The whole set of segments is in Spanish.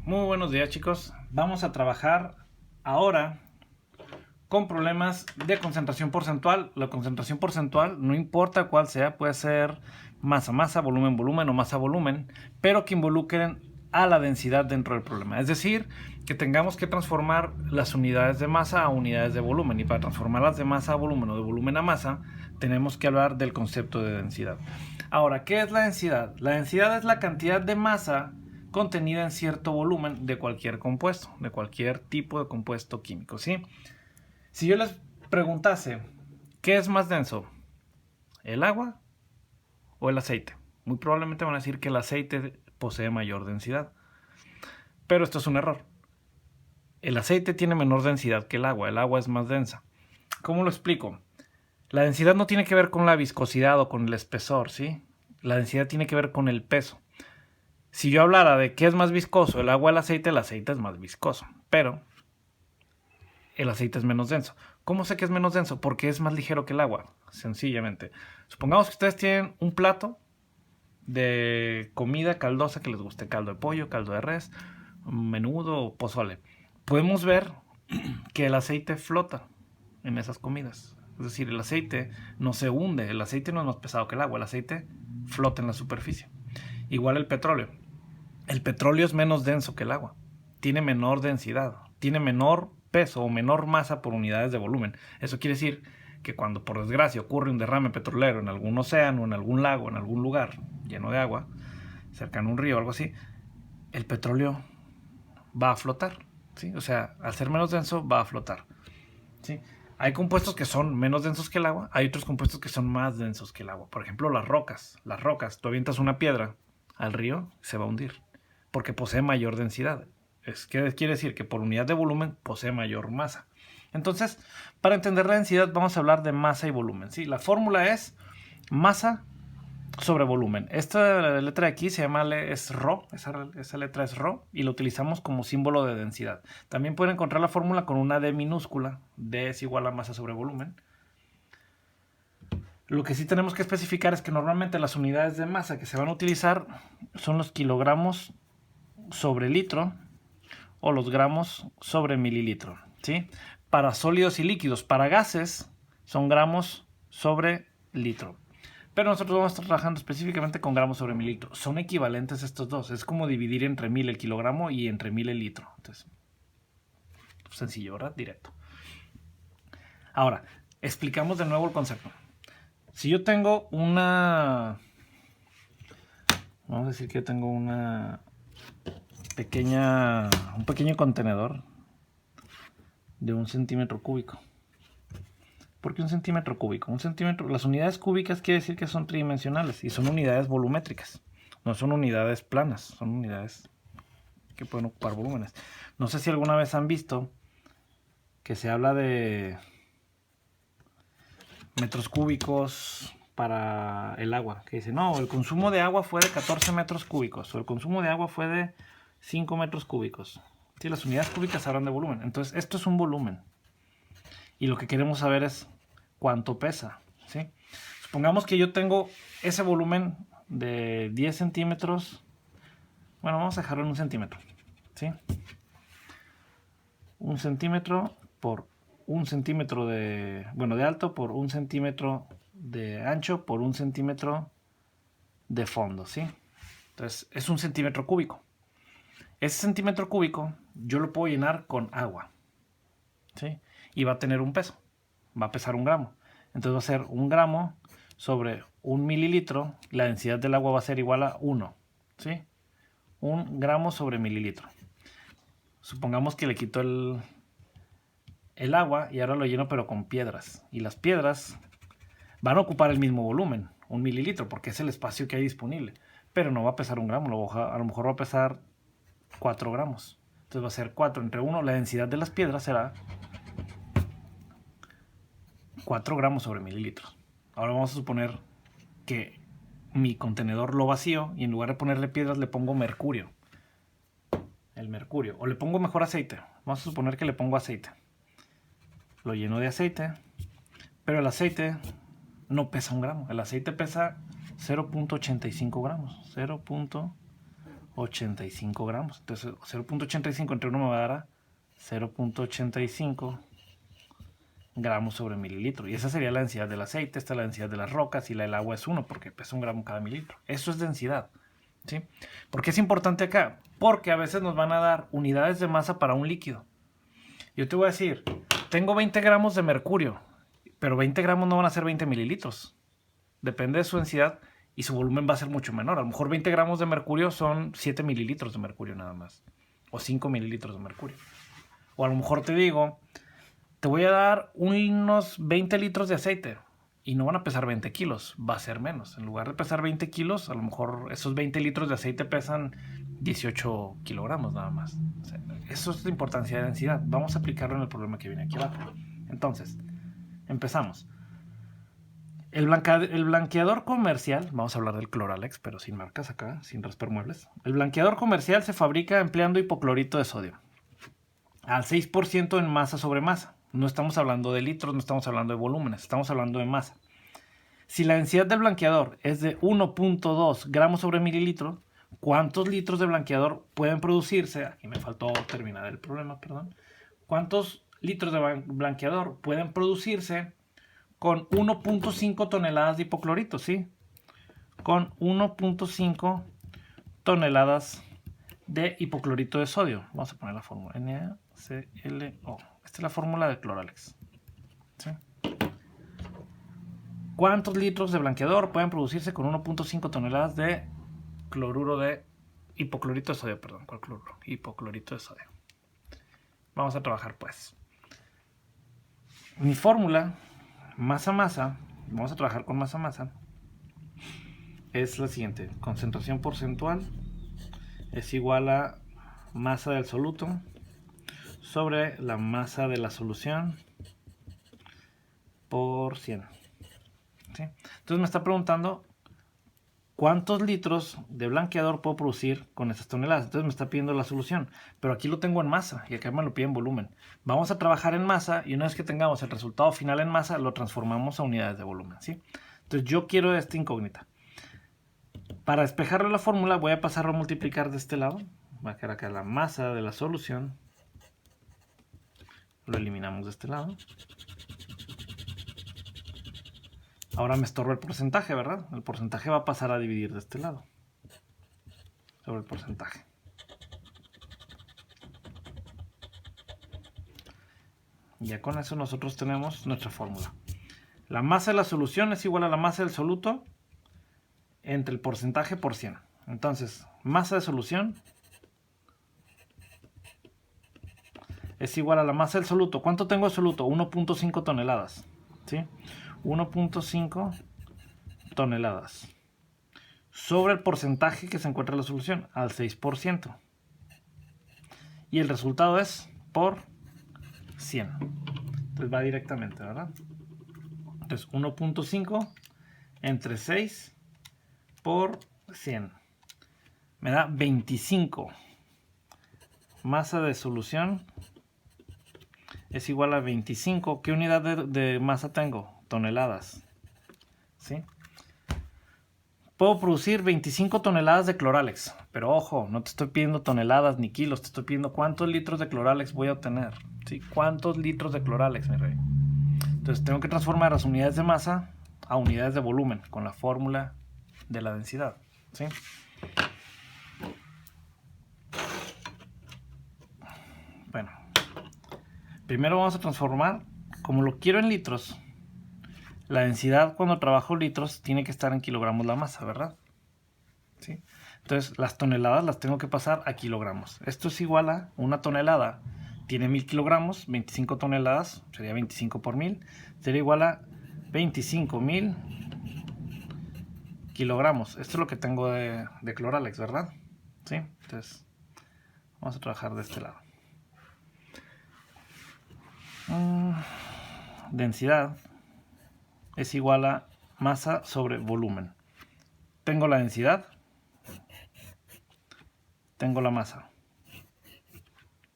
Muy buenos días, chicos. Vamos a trabajar ahora con problemas de concentración porcentual. La concentración porcentual, no importa cuál sea, puede ser masa-masa, volumen-volumen o masa-volumen, pero que involucren a la densidad dentro del problema. Es decir, que tengamos que transformar las unidades de masa a unidades de volumen. Y para transformarlas de masa a volumen o de volumen a masa, tenemos que hablar del concepto de densidad. Ahora, ¿qué es la densidad? La densidad es la cantidad de masa contenida en cierto volumen de cualquier compuesto, de cualquier tipo de compuesto químico, ¿sí? Si yo les preguntase, ¿qué es más denso? ¿El agua o el aceite? Muy probablemente van a decir que el aceite posee mayor densidad. Pero esto es un error. El aceite tiene menor densidad que el agua es más densa. ¿Cómo lo explico? La densidad no tiene que ver con la viscosidad o con el espesor, ¿sí? La densidad tiene que ver con el peso. Si yo hablara de qué es más viscoso, el agua o el aceite es más viscoso, pero el aceite es menos denso. ¿Cómo sé que es menos denso? Porque es más ligero que el agua, sencillamente. Supongamos que ustedes tienen un plato de comida caldosa que les guste, caldo de pollo, caldo de res, menudo o pozole. Podemos ver que el aceite flota en esas comidas. Es decir, el aceite no se hunde, el aceite no es más pesado que el agua, el aceite flota en la superficie. Igual el petróleo. El petróleo es menos denso que el agua, tiene menor densidad, tiene menor peso o menor masa por unidades de volumen. Eso quiere decir que cuando por desgracia ocurre un derrame petrolero en algún océano, en algún lago, en algún lugar lleno de agua, cercano a un río o algo así, el petróleo va a flotar, ¿sí? O sea, al ser menos denso va a flotar, ¿sí? Hay compuestos que son menos densos que el agua, hay otros compuestos que son más densos que el agua. Por ejemplo, las rocas. Las rocas, tú avientas una piedra al río, se va a hundir, porque posee mayor densidad. Quiere decir que por unidad de volumen posee mayor masa. Entonces, para entender la densidad vamos a hablar de masa y volumen, ¿sí? La fórmula es masa sobre volumen. Esta letra de aquí se llama es Rho, esa letra es Rho y lo utilizamos como símbolo de densidad. También pueden encontrar la fórmula con una D minúscula, D es igual a masa sobre volumen. Lo que sí tenemos que especificar es que normalmente las unidades de masa que se van a utilizar son los kilogramos sobre litro o los gramos sobre mililitro, ¿sí? Para sólidos y líquidos, para gases son gramos sobre litro. Pero nosotros vamos a estar trabajando específicamente con gramos sobre mililitro. Son equivalentes estos dos. Es como dividir entre 1000 el kilogramo y entre 1000 el litro. Entonces, sencillo, ¿verdad? Directo. Ahora, explicamos de nuevo el concepto. Si yo tengo una... Vamos a decir que yo tengo un pequeño contenedor de 1 centímetro cúbico. ¿Por qué 1 centímetro cúbico? Las unidades cúbicas quiere decir que son tridimensionales y son unidades volumétricas. No son unidades planas, son unidades que pueden ocupar volúmenes. No sé si alguna vez han visto que se habla de metros cúbicos para el agua. Que dice, no, el consumo de agua fue de 14 metros cúbicos o el consumo de agua fue de 5 metros cúbicos. Sí, las unidades cúbicas hablan de volumen. Entonces, esto es un volumen. Y lo que queremos saber es cuánto pesa, ¿sí? Supongamos que yo tengo ese volumen de 10 centímetros. Bueno, vamos a dejarlo en 1 centímetro, ¿sí? 1 centímetro por 1 centímetro de alto por 1 centímetro de ancho por 1 centímetro de fondo, ¿sí? Entonces, es 1 centímetro cúbico. Ese centímetro cúbico yo lo puedo llenar con agua, ¿sí? Y va a tener un peso, va a pesar 1 gramo. Entonces va a ser 1 gramo sobre 1 mililitro, la densidad del agua va a ser igual a 1, ¿sí? 1 gramo sobre mililitro. Supongamos que le quito el agua y ahora lo lleno pero con piedras. Y las piedras van a ocupar el mismo volumen, 1 mililitro, porque es el espacio que hay disponible. Pero no va a pesar 1 gramo, a lo mejor va a pesar 4 gramos. Entonces va a ser 4 entre 1, la densidad de las piedras será 4 gramos sobre mililitros. Ahora vamos a suponer que mi contenedor lo vacío y en lugar de ponerle piedras le pongo mercurio. El mercurio. O le pongo mejor aceite. Vamos a suponer que le pongo aceite. Lo lleno de aceite. Pero el aceite no pesa 1 gramo. El aceite pesa 0.85 gramos. 0.85 0.85 gramos. Entonces 0.85 entre 1 me va a dar a 0.85 gramos sobre mililitro. Y esa sería la densidad del aceite, esta es la densidad de las rocas y la del agua es 1 porque pesa 1 gramo cada mililitro. Eso es densidad. ¿Sí? ¿Por qué es importante acá? Porque a veces nos van a dar unidades de masa para un líquido. Yo te voy a decir, tengo 20 gramos de mercurio, pero 20 gramos no van a ser 20 mililitros. Depende de su densidad y su volumen va a ser mucho menor. A lo mejor 20 gramos de mercurio son 7 mililitros de mercurio nada más. O 5 mililitros de mercurio. O a lo mejor te digo, te voy a dar unos 20 litros de aceite y no van a pesar 20 kilos, va a ser menos. En lugar de pesar 20 kilos, a lo mejor esos 20 litros de aceite pesan 18 kilogramos nada más. O sea, eso es la importancia de densidad. Vamos a aplicarlo en el problema que viene aquí abajo. Entonces, empezamos. El blanqueador comercial, vamos a hablar del Cloralex, pero sin marcas acá, sin raspar muebles. El blanqueador comercial se fabrica empleando hipoclorito de sodio al 6% en masa sobre masa. No estamos hablando de litros, no estamos hablando de volúmenes, estamos hablando de masa. Si la densidad del blanqueador es de 1.2 gramos sobre mililitro, ¿cuántos litros de blanqueador pueden producirse? Aquí me faltó terminar el problema, perdón. ¿Cuántos litros de blanqueador pueden producirse con 1.5 toneladas de hipoclorito? ¿Sí? Con 1.5 toneladas de hipoclorito de sodio. Vamos a poner la fórmula NaClO. Esta es la fórmula de Cloralex. ¿Sí? ¿Cuántos litros de blanqueador pueden producirse con 1.5 toneladas de cloruro de hipoclorito de sodio? Perdón, ¿cuál cloruro? Hipoclorito de sodio. Vamos a trabajar pues. Mi fórmula, masa-masa, vamos a trabajar con masa-masa, es la siguiente. Concentración porcentual es igual a masa del soluto sobre la masa de la solución por 100. ¿Sí? Entonces me está preguntando cuántos litros de blanqueador puedo producir con esas toneladas. Entonces me está pidiendo la solución, pero aquí lo tengo en masa y acá me lo pide en volumen. Vamos a trabajar en masa y una vez que tengamos el resultado final en masa lo transformamos a unidades de volumen. ¿Sí? Entonces yo quiero esta incógnita. Para despejarle la fórmula voy a pasarlo a multiplicar de este lado. Va a quedar acá la masa de la solución. Lo eliminamos de este lado. Ahora me estorba el porcentaje, ¿verdad? El porcentaje va a pasar a dividir de este lado. Sobre el porcentaje. Ya con eso nosotros tenemos nuestra fórmula. La masa de la solución es igual a la masa del soluto entre el porcentaje por 100. Entonces, masa de solución es igual a la masa del soluto. ¿Cuánto tengo de soluto? 1.5 toneladas. ¿Sí? 1.5 toneladas. Sobre el porcentaje que se encuentra en la solución, al 6%. Y el resultado es por 100. Entonces va directamente, ¿verdad? Entonces 1.5 entre 6 por 100. Me da 25. Masa de solución es igual a 25. ¿Qué unidad de masa tengo? Toneladas. ¿Sí? Puedo producir 25 toneladas de Cloralex. Pero ojo, no te estoy pidiendo toneladas ni kilos. Te estoy pidiendo cuántos litros de Cloralex voy a obtener. ¿Sí? ¿Cuántos litros de Cloralex, mi rey? Entonces tengo que transformar las unidades de masa a unidades de volumen con la fórmula de la densidad. ¿Sí? Bueno, primero vamos a transformar, como lo quiero en litros, la densidad cuando trabajo litros tiene que estar en kilogramos la masa, ¿verdad? ¿Sí? Entonces las toneladas las tengo que pasar a kilogramos. Esto es igual a una tonelada. Tiene 1000 kilogramos, 25 toneladas, sería 25 por 1000, sería igual a 25.000 kilogramos. Esto es lo que tengo de Cloralex, ¿verdad? ¿Sí? Entonces vamos a trabajar de este lado. Densidad es igual a masa sobre volumen. Tengo la densidad, tengo la masa,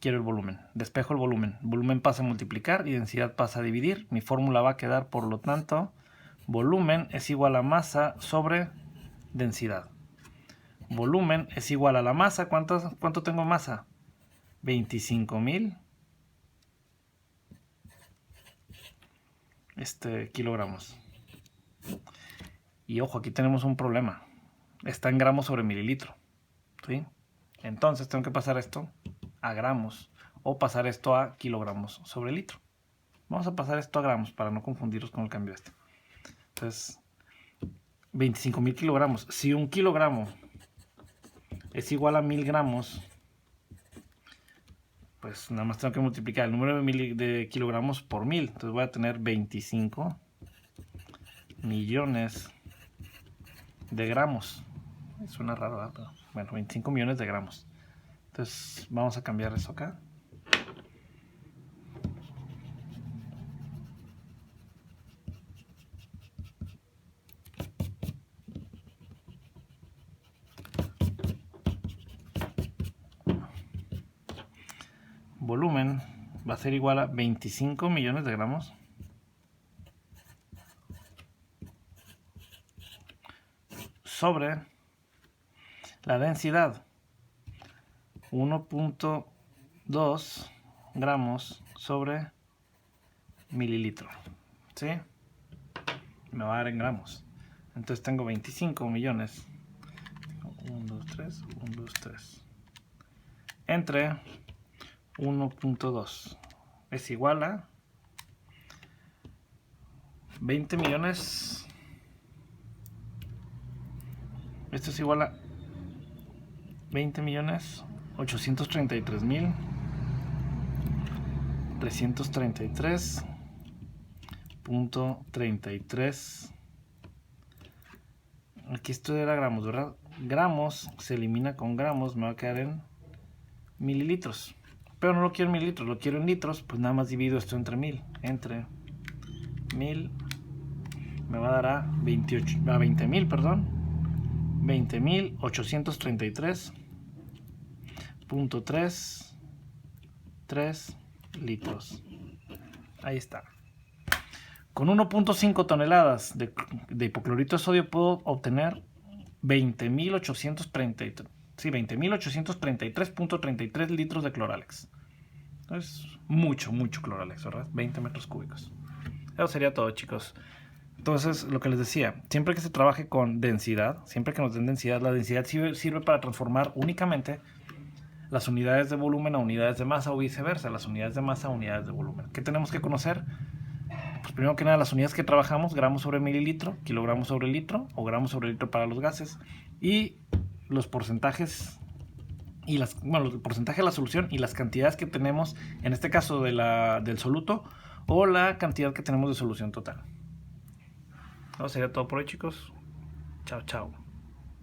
quiero el volumen, despejo el volumen. Volumen pasa a multiplicar y densidad pasa a dividir. Mi fórmula va a quedar, por lo tanto, volumen es igual a masa sobre densidad. volumen es igual a la masa. ¿Cuánto tengo masa? 25,000 kilogramos. Y ojo, aquí tenemos un problema. Está en gramos sobre mililitro, ¿sí? Entonces tengo que pasar esto a gramos o pasar esto a kilogramos sobre litro. Vamos a pasar esto a gramos para no confundirlos con el cambio este. Entonces, 25,000 kilogramos. Si un kilogramo es igual a 1000 gramos, pues nada más tengo que multiplicar el número de kilogramos por 1000. Entonces voy a tener 25 millones de gramos. Suena raro, ¿verdad? Pero bueno, 25 millones de gramos. Entonces vamos a cambiar eso acá. Volumen va a ser igual a 25 millones de gramos sobre la densidad, 1.2 gramos sobre mililitro, ¿sí? Me va a dar en gramos. Entonces tengo 25 millones. 1, 2, 3, 1, 2, 3. Entre 1.2 es igual a 20 millones. Esto es igual a 20 millones 833.333. Aquí esto era gramos, ¿verdad? Gramos se elimina con gramos, me va a quedar en mililitros. Pero no lo quiero en mililitros, lo quiero en litros. Pues nada más divido esto entre 1000. Entre 1000 me va a dar a 20,000, perdón. 20,833.33 litros. Ahí está. Con 1.5 toneladas de hipoclorito de sodio puedo obtener 20,833.33 litros de cloralex. Es mucho cloralex, ¿verdad? 20 metros cúbicos. Eso sería todo, chicos. Entonces, lo que les decía, siempre que se trabaje con densidad, siempre que nos den densidad, la densidad sirve para transformar únicamente las unidades de volumen a unidades de masa o viceversa, las unidades de masa a unidades de volumen. ¿Qué tenemos que conocer? Pues primero que nada, las unidades que trabajamos, gramos sobre mililitro, kilogramos sobre litro o gramos sobre litro para los gases, y los porcentajes y el porcentaje de la solución y las cantidades que tenemos, en este caso del soluto, o la cantidad que tenemos de solución total. Eso sería todo por hoy, chicos. Chao, chao.